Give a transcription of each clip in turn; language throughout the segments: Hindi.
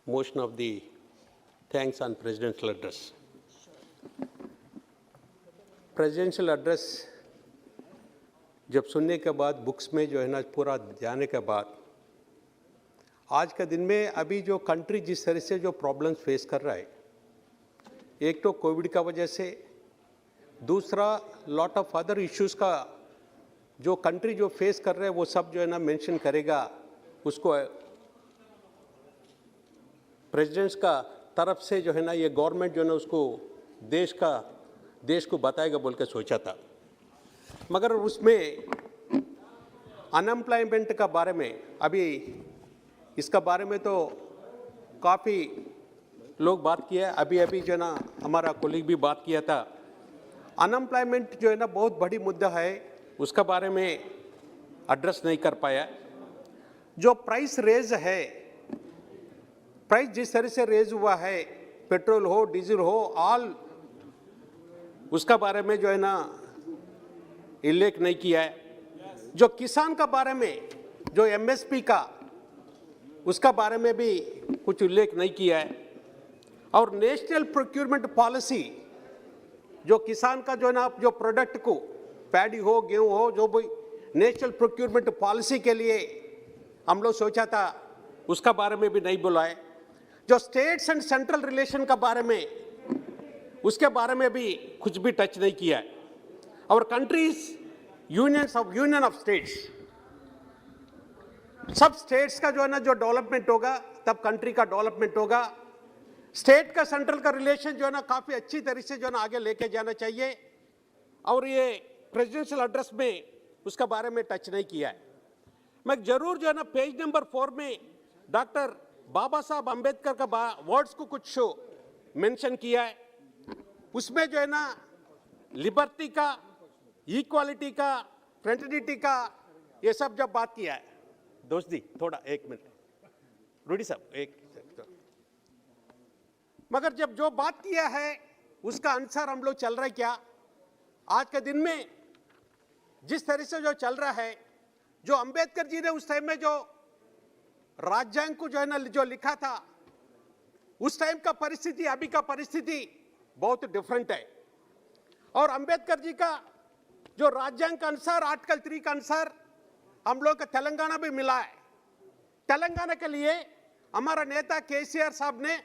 motion of the thanks on presidential address. Presidential address जब सुनने के बाद बुक्स में जो है ना पूरा जाने के बाद आज के दिन में अभी जो कंट्री जिस तरह से जो प्रॉब्लम्स फेस कर रहा है, एक तो कोविड का वजह से, दूसरा लॉट ऑफ अदर इश्यूज का जो कंट्री जो फेस कर रहे हैं वो सब जो है ना मेंशन करेगा, उसको प्रेसिडेंट्स का तरफ से जो है ना ये गवर्नमेंट जो है ना उसको देश को बताएगा बोल के सोचा था। मगर उसमें अनएम्प्लॉयमेंट का बारे में अभी इसका बारे में तो काफ़ी लोग बात किया, अभी जो है ना हमारा कोलीग भी बात किया था। अनएम्प्लॉयमेंट जो है ना बहुत बड़ी मुद्दा है, उसका बारे में एड्रेस नहीं कर पाया। जो प्राइस रेज है, प्राइस जिस तरह से रेज हुआ है, पेट्रोल हो डीजल हो ऑल, उसका बारे में जो है ना उल्लेख नहीं किया है। जो किसान का बारे में जो एमएसपी का, उसका बारे में भी कुछ उल्लेख नहीं किया है। और नेशनल प्रोक्योरमेंट पॉलिसी जो किसान का जो है ना जो प्रोडक्ट को पैडी हो गेहूं हो जो भी नेशनल प्रोक्योरमेंट पॉलिसी के लिए हम लोग सोचा था, उसका बारे में भी नहीं बोला है। जो स्टेट्स एंड सेंट्रल रिलेशन का बारे में, उसके बारे में भी कुछ भी टच नहीं किया है। और कंट्रीज यूनियन ऑफ स्टेट्स, सब स्टेट्स का जो है ना जो डेवलपमेंट होगा तब कंट्री का डेवलपमेंट होगा। स्टेट का सेंट्रल का रिलेशन जो है ना काफी अच्छी तरह से जो है ना आगे लेके जाना चाहिए। और ये प्रेसिडेंशियल एड्रेस में उसका बारे में टच नहीं किया है। मैं जरूर जो है ना पेज नंबर 4 में डॉक्टर बाबा साहब अंबेडकर का वर्ड्स को कुछ मेंशन किया है। उसमें जो है ना लिबर्टी का, इक्वालिटी का, फ्रेटर्निटी का, ये सब जब बात किया है, दोस्ती थोड़ा एक मिनट रूडी साहब एक, मगर जब जो बात किया है उसका आंसर हम लोग चल रहा है क्या आज के दिन में, जिस तरह से जो चल रहा है, जो अंबेडकर जी ने उस टाइम में जो राज्यांग को जो है ना जो लिखा था, उस टाइम का परिस्थिति अभी का परिस्थिति बहुत डिफरेंट है। और अंबेडकर जी का जो राज्यांग का अनुसार, आर्टिकल 3 का अनुसार हम लोग का तेलंगाना भी मिला है। तेलंगाना के लिए हमारा नेता केसीआर साहब ने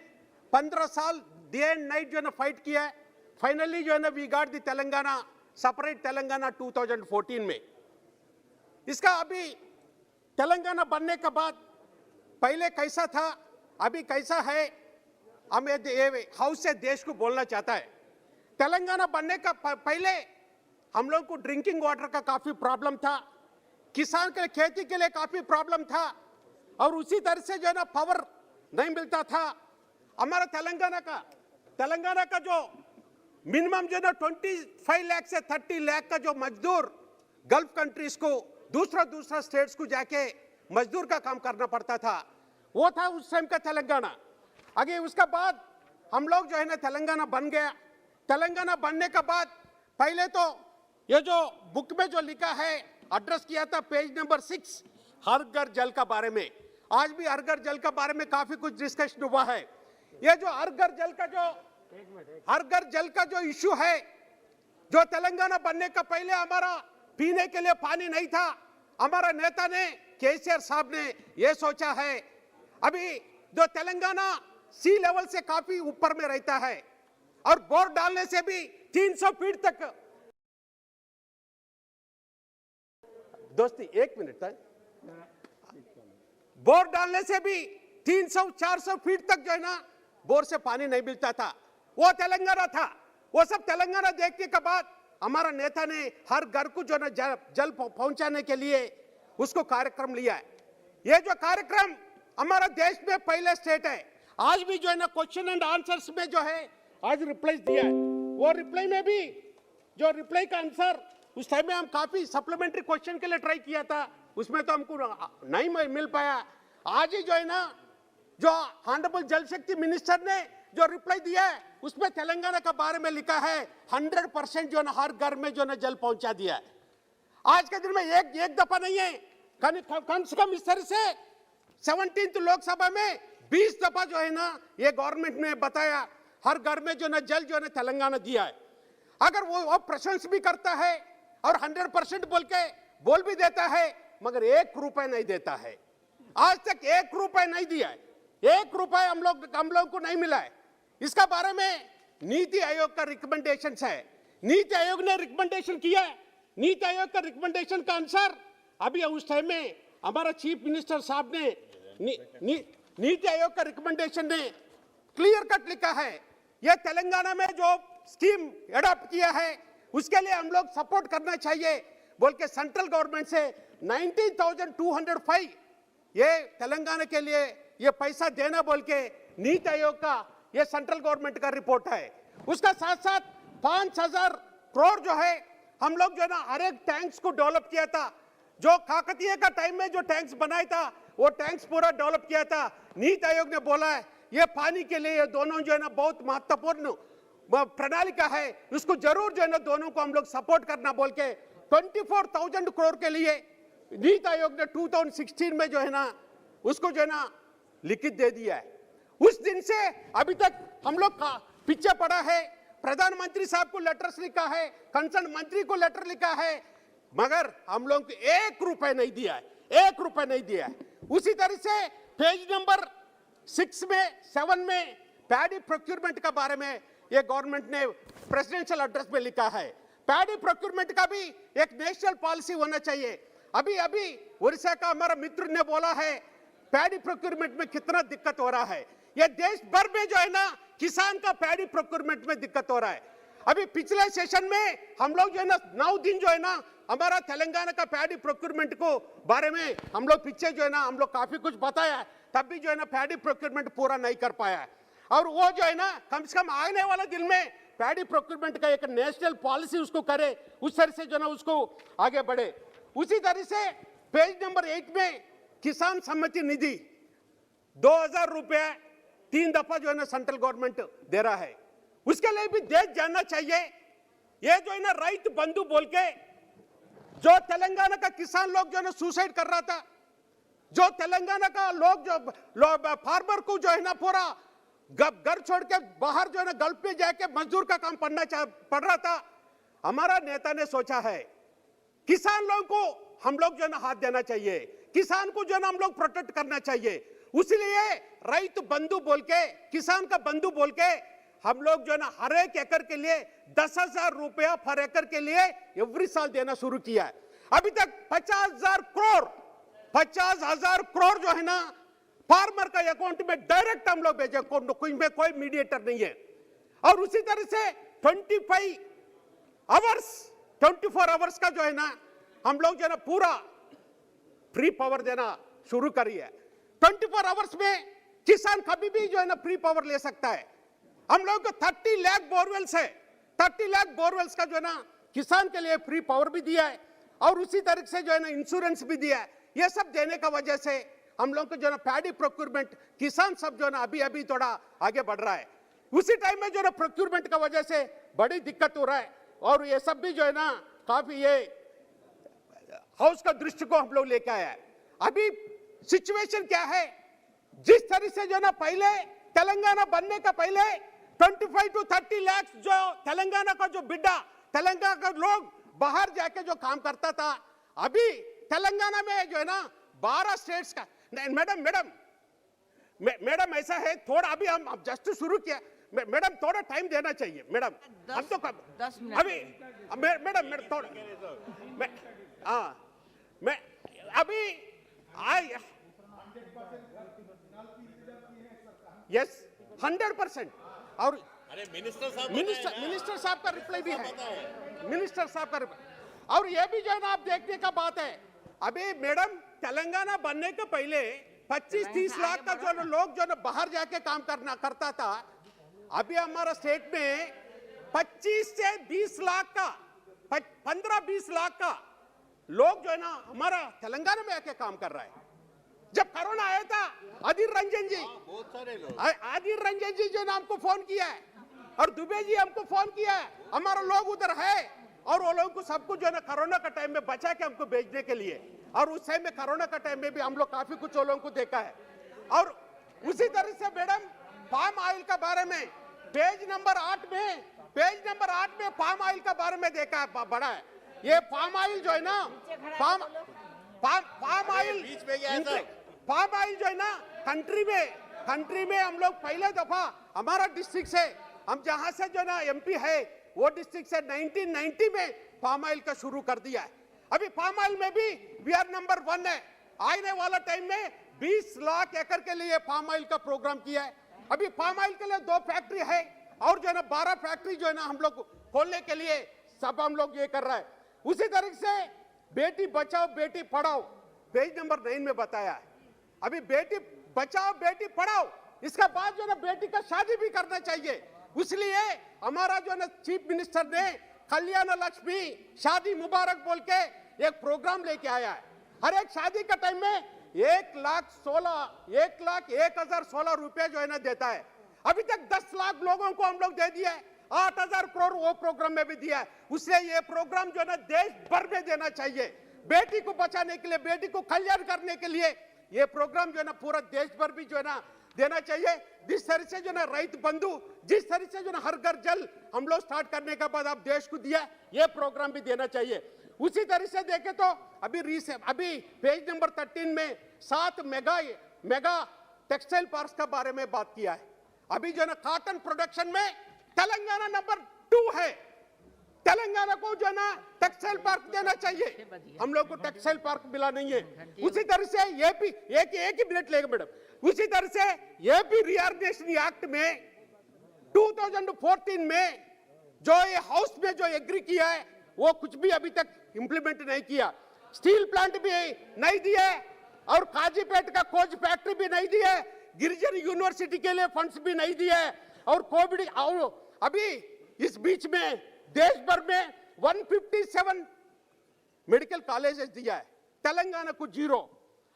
15 साल डे एंड नाइट जो है ना फाइट किया है। फाइनली जो है ना we got the Telangana, separate Telangana 2014 में। इसका अभी तेलंगाना बनने के बाद पहले कैसा था, अभी कैसा है, हम हाउस से देश को बोलना चाहता है। तेलंगाना बनने का पहले हम लोग को ड्रिंकिंग वाटर का काफी प्रॉब्लम था, किसान के खेती के लिए काफी प्रॉब्लम था, और उसी तरह से जो है ना पावर नहीं मिलता था। हमारा तेलंगाना का जो मिनिमम जो है ना 25 लाख से 30 लाख का जो मजदूर गल्फ कंट्रीज को, दूसरा स्टेट्स को जाके मजदूर का काम करना पड़ता था, वो था उस टाइम का तेलंगाना। आगे उसका बाद हम लोग जो है ना तेलंगाना बन गया। तेलंगाना बनने के बाद पहले तो ये जो बुक में जो लिखा है, एड्रेस किया था पेज नंबर 6, हर घर जल का बारे में। आज भी हर घर जल का बारे में काफी कुछ डिस्कशन हुआ है। ये जो हर घर जल का जो इश्यू है, जो तेलंगाना बनने का पहले हमारा पीने के लिए पानी नहीं था, हमारा नेता ने केसीआर साहब ने ये सोचा है। अभी जो तेलंगाना सी लेवल से काफी ऊपर में रहता है, और बोर डालने से भी 300 फीट तक, दोस्ती एक मिनट तक, बोर डालने से भी 300-400 फीट तक जो है ना बोर से पानी नहीं मिलता था। वो तेलंगाना था। वो सब तेलंगाना देखने के बाद हमारा नेता ने हर घर को जो है ना जल पहुंचाने के लिए उसको कार्यक्रम लिया है। ये जो कार्यक्रम हमारा देश में पहले स्टेट है। आज भी जो है ना क्वेश्चन एंड आंसर्स में जो है आज रिप्लाई दिया है, वो रिप्लाई में भी जो रिप्लाई का आंसर उस टाइम में हम काफी सप्लीमेंट्री क्वेश्चन के लिए ट्राई किया था, उसमें तो हमको नहीं मिल पाया। आज ही जो है ना जो ऑनरेबल जल शक्ति मिनिस्टर ने जो रिप्लाई दिया है, उसमें तेलंगाना का बारे में लिखा है 100% जो है ना हर घर में जो है ना जल पहुंचा दिया है। आज के दिन में एक दफा नहीं है, कम से कम इस तरह से 17th लोकसभा में 20 दफा जो है ना ये गवर्नमेंट ने बताया हर घर में जो ना जल जो है तेलंगाना दिया है। अगर वो प्रशंसा भी करता है और 100% बोल भी देता है, मगर 1 रुपए नहीं देता है। आज तक 1 रुपए नहीं दिया है, 1 रुपए हम लोग को नहीं मिला है। इसका बारे में नीति आयोग का रिकमेंडेशन है। नीति आयोग ने रिकमेंडेशन किया है। नीति आयोग का रिकमेंडेशन का अनुसार अभी उस टाइम में हमारा चीफ मिनिस्टर साहब ने नीति आयोग का रिकमेंडेशन ने क्लियर कट लिखा है, यह तेलंगाना में जो स्कीम एडॉप्ट किया है उसके लिए हम लोग सपोर्ट करना चाहिए बोल के सेंट्रल गवर्नमेंट से 19,205 ये तेलंगाना के लिए ये पैसा देना बोल के नीति आयोग का ये सेंट्रल गवर्नमेंट का रिपोर्ट है। उसका साथ साथ 5,000 करोड़ जो है हम लोग जो है ना हर एक टैंक्स को डेवलप किया था। जो काकतीय का टाइम में जो टैंक्स बनाया था वो टैंक्स पूरा डेवलप किया था। नीति आयोग ने बोला है ये पानी के लिए ये दोनों जो है ना बहुत महत्वपूर्ण प्रणाली का है, उसको जरूर जो है ना दोनों को हम लोग सपोर्ट करना बोल के 24,000 करोड़ के लिए नीति आयोग ने 2016 में जो है ना उसको जो है ना लिखित दे दिया है। उस दिन से अभी तक हम लोग का पीछे पड़ा है। प्रधानमंत्री साहब को लेटर्स लिखा है, कंसर्न मंत्री को लेटर लिखा है, मगर हम लोग को 1 रुपए नहीं दिया है, 1 रुपए नहीं दिया है। उसी तरह से पेज नंबर 6 में 7 में पैडी प्रोक्योरमेंट का बारे में ये गवर्नमेंट ने प्रेसिडेंशियल एड्रेस में लिखा है। पैडी प्रोक्योरमेंट का भी एक नेशनल पॉलिसी होना चाहिए। अभी उड़ीसा का हमारा मित्र ने बोला है पैडी प्रोक्योरमेंट में कितना दिक्कत हो रहा है। ये देश भर में जो है ना किसान का पैडी प्रोक्योरमेंट में दिक्कत हो रहा है। अभी पिछले सेशन में हम लोग जो है ना 9 दिन जो है ना हमारा तेलंगाना का पैडी प्रोक्योरमेंट को बारे में हम लोग पीछे जो है ना हम लोग काफी कुछ बताया है, तब भी जो है ना पैडी प्रोक्योरमेंट पूरा नहीं कर पाया है। और वो जो है ना कम से कम आने वाला दिन में पैडी प्रोक्योरमेंट का एक नेशनल पॉलिसी उसको करे, उस तरह से जो है ना उसको आगे बढ़े। उसी तरह से पेज नंबर 8 में किसान सम्मति निधि 2,000 रुपए 3 दफा जो है ना सेंट्रल गवर्नमेंट दे रहा है, उसके लिए भी देश जानना चाहिए। ये जो है ना राइट बंधु बोल के जो तेलंगाना का किसान लोग जो है ना सुसाइड कर रहा था, जो तेलंगाना का लोग जो फार्मर को जो है ना पूरा घर छोड़ के बाहर जो है ना गल्फ में जाके मजदूर का काम पड़ रहा था, हमारा नेता ने सोचा है किसान लोगों को हम लोग जो है ना हाथ देना चाहिए, किसान को जो है ना हम लोग प्रोटेक्ट करना चाहिए। उसलिए राइट बंधु बोल के, किसान का बंधु बोल के हम लोग जो है ना हर एक एकड़ के लिए 10,000 रुपया पर एकड़ के लिए एवरी साल देना शुरू किया है। अभी तक 50,000 करोड़ जो है ना फार्मर का अकाउंट में डायरेक्ट हम लोग भेजे, कोई मीडिएटर नहीं है। और उसी तरह से 24 आवर्स का जो है ना हम लोग जो है ना पूरा फ्री पावर देना शुरू करी है। 24 आवर्स में किसान कभी भी जो है ना फ्री पावर ले सकता है। हम लोग को 30 लाख बोरवेल्स है, 30 लाख बोरवेल्स का जो है ना किसान के लिए फ्री पावर भी दिया है और उसी तरह से जो है ना इंश्योरेंस भी दिया है। ये सब देने का वजह से हम लोग को जो है ना पैडी प्रोक्योरमेंट किसान सब जो है ना अभी थोड़ा आगे बढ़ रहा है। उसी टाइम में जो है ना प्रोक्योरमेंट का वजह से बड़ी दिक्कत हो रहा है और ये सब भी जो है ना काफी ये हाउस का दृष्टि को हम लोग लेके आया है। अभी सिचुएशन क्या है, जिस तरह से जो है ना पहले तेलंगाना बनने का पहले 25 to 30 लाख जो तेलंगाना का जो बिड्डा तेलंगाना का लोग बाहर जाके जो काम करता था, अभी तेलंगाना में जो है ना 12 स्टेट्स का मैडम ऐसा है थोड़ा अभी हम जस्ट शुरू किया मैडम, थोड़ा टाइम देना चाहिए मैडम। हम तो 10 मिनट अभी मैडम थोड़ा मैं अभी यस 100% और मिनिस्टर साहब का रिप्लाई भी है, मिनिस्टर साहब का रिप्लाई। और ये भी जो है ना आप देखने का बात है, अभी मैडम तेलंगाना बनने के पहले 25-30 लाख का जो लोग जो ना बाहर जाके काम करता था, अभी हमारा स्टेट में 25 से 20 लाख का 15-20 लाख का लोग जो है ना हमारा तेलंगाना में आके काम कर रहा है। जब कोरोना आया था आदिर रंजन जी जो ने हमको फोन किया है और दुबे जी हमको फोन किया है, हमारा लोग उधर है और वो लोगों को सबको जो है ना कोरोना का टाइम में बचा के हमको भेजने के लिए, और उस टाइम में कोरोना का टाइम में भी हम लोग काफी कुछ लोगों को देखा है। और उसी तरह से मैडम पाम ऑयल का बारे में पेज नंबर 8 में पाम ऑयल का बारे में देखा है, बड़ा है ये पाम ऑयल जो है ना, पाम ऑयल जो है ना कंट्री में हम लोग पहले दफा हमारा डिस्ट्रिक्ट से, हम जहां से जो ना एमपी है वो डिस्ट्रिक्ट से 1990 में पाम ऑयल का शुरू कर दिया है। अभी पाम ऑयल में भी वी आर नंबर 1 है। आने वाला टाइम में 20 लाख एकड़ के लिए पाम ऑयल का प्रोग्राम किया है। अभी पाम ऑयल के लिए 2 फैक्ट्री है और जो है ना 12 फैक्ट्री जो है ना हम लोग खोलने के लिए सब हम लोग ये कर रहा है। उसी तरह से बेटी बचाओ बेटी पढ़ाओ पेज नंबर 9 में बताया है। अभी बेटी बचाओ बेटी पढ़ाओ, इसका बाद जो है ना बेटी का शादी भी करना चाहिए। इसलिए हमारा जो है ना चीफ मिनिस्टर ने कल्याण लक्ष्मी शादी मुबारक बोल के एक प्रोग्राम लेके आया है। हर एक शादी का टाइम में 1,01,16 रुपए जो है ना देता है। अभी तक 10 लाख लोगों को हम लोग दे दिया है, 8,000 करोड़ वो प्रोग्राम में भी दिया है। उससे ये प्रोग्राम जो है ना देश भर में देना चाहिए। बेटी को बचाने के लिए, बेटी को कल्याण करने के लिए ये प्रोग्राम जो है ना पूरा देश भर भी जो है ना देना चाहिए। जिस तरह से जो ना रैत बंधु, जिस तरह से जो ना हर घर जल हम लोग स्टार्ट करने के बाद आप देश को दिया, ये प्रोग्राम भी देना चाहिए। उसी तरह से देखें तो अभी पेज नंबर 13 में 7 मेगा टेक्सटाइल पार्क्स का बारे में बात किया है। अभी जो ना कॉटन प्रोडक्शन में तेलंगाना नंबर 2 है। तेलंगाना को जो ना टेक्सटाइल पार्क देना चाहिए, हम लोग को टेक्सटाइल पार्क मिला नहीं है। उसी तरह से एपी एक ही मिनट लेगा मैडम। उसी तरह से एपी रीऑर्गेनाइजेशन एक्ट में 2014 में जो ये हाउस में जो एग्री किया है वो कुछ भी अभी तक इंप्लीमेंट नहीं किया। स्टील प्लांट भी नहीं दिया और काजीपेट का कोच फैक्ट्री भी नहीं दिया, गिरिजन यूनिवर्सिटी के लिए फंड्स भी नहीं दिया और कोविड और अभी इस बीच में देश भर में 157 मेडिकल कॉलेजेस दिया है, तेलंगाना को 0।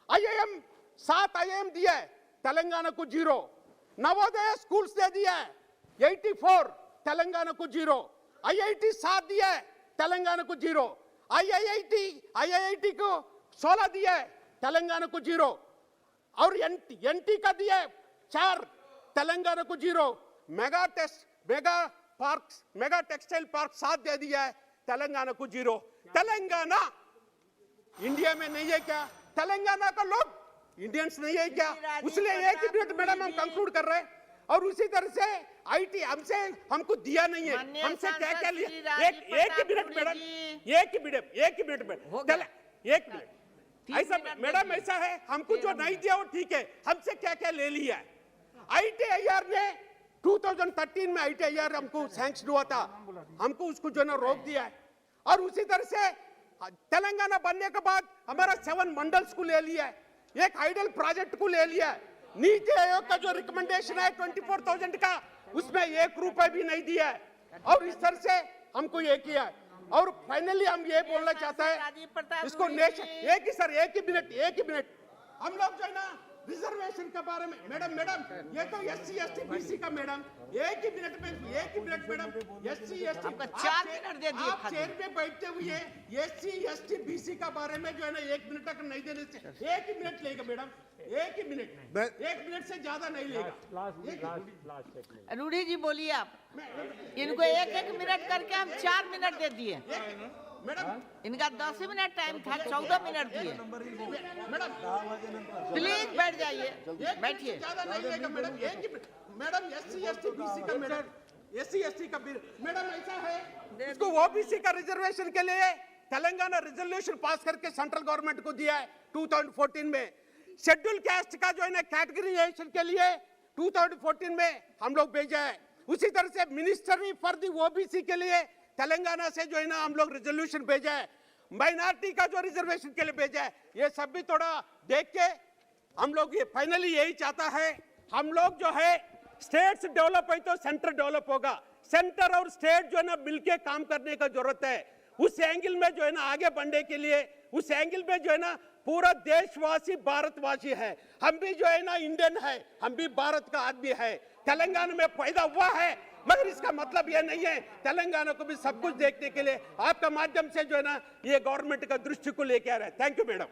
IIM 7 IIM दिया है, तेलंगाना को 0। नवोदय स्कूल्स दे दिया है 84, तेलंगाना को 0। IIT 7 दिया है, तेलंगाना को 0। IIT को 16 दिया है, तेलंगाना को 0। और NT का दिया है 4, तेलंगाना को 0। मेगा टेक्सटाइल पार्क 7 दे दिया है, तेलंगाना को 0। तेलंगाना इंडिया में नहीं है क्या? तेलंगाना का लोग इंडियंस नहीं है क्या? इसलिए एक ही मिनट मैडम हम कंक्लूड कर रहे हैं। और उसी तरह से IT हमको दिया नहीं है, हमसे क्या क्या लिया? एक ही मिनट मैडम, एक ही मिनट ऐसा मैडम ऐसा है, हमको जो नहीं दिया वो ठीक है, हमसे क्या क्या ले लिया है? ITIR ने 2013 में ITIR हमको सैंक्शन हुआ था, हमको उसको जो ना रोक दिया है। और उसी तरह से तेलंगाना बनने के बाद हमारा 7 मंडल्स को ले लिया है, एक आइडल प्रोजेक्ट को ले लिया है। नीति आयोग का जो रिकमेंडेशन है 24,000 का, उसमें 1 रुपए भी नहीं दिया है। और इस तरह से हमको ये किया है। और फाइनली हम ये बोलना चाहते हैं इसको नेशन, एक ही मिनट हम लोग जो है ना रिजर्वेशन के बारे में मैडम ये तो SC ST BC का मैडम एक ही मिनट मैडम SC ST आपका 4 मिनट दे दिए। आप चेयर पे बैठते हुए SC ST BC का बारे में जो है ना 1 मिनट तक नहीं देने से 1 ही मिनट लेगा मैडम, 1 मिनट से ज्यादा नहीं लेगा। रूढ़ी जी बोलिए आप, इनको 1 मिनट करके हम 4 मिनट दे दिए मैडम। इनका 10 मिनट टाइम था, 14 मिनट दिए। मैडम प्लीज बैठ जाइए, बैठिए। ज्यादा नहीं लेगा मैडम, एक ही मैडम SC ST BC का मैडम, SC ST का मैडम ऐसा है, इसको OBC का रिजर्वेशन के लिए तेलंगाना रिजोल्यूशन पास करके सेंट्रल गवर्नमेंट को दिया है 2014 में। शेड्यूल कास्ट का जो है ना कैटेगराइजेशन के लिए 2014 में हम लोग भेजा है। उसी तरह से मिनिस्ट्री फॉर दी OBC के लिए तेलंगाना से जो है ना हम लोग रिजोल्यूशन भेजा है। माइनॉरिटी का जो रिजर्वेशन के लिए भेजा है, ये सब भी थोड़ा देख के हम लोग ये फाइनली यही चाहता है, हम लोग जो है स्टेट्स डेवलप है तो सेंटर डेवलप होगा। सेंटर और स्टेट जो है ना मिलके काम करने का जरूरत है। उस एंगल में जो है ना आगे बढ़ने के लिए, उस एंगल में जो है ना पूरा देशवासी भारतवासी है, हम भी जो है ना इंडियन है, हम भी भारत का आदमी है। तेलंगाना में पैदा हुआ है, मगर इसका मतलब यह नहीं है तेलंगाना को भी सब कुछ देखने के लिए आपका माध्यम से जो है ना ये गवर्नमेंट का दृष्टि को लेके आ रहा है। Thank you madam.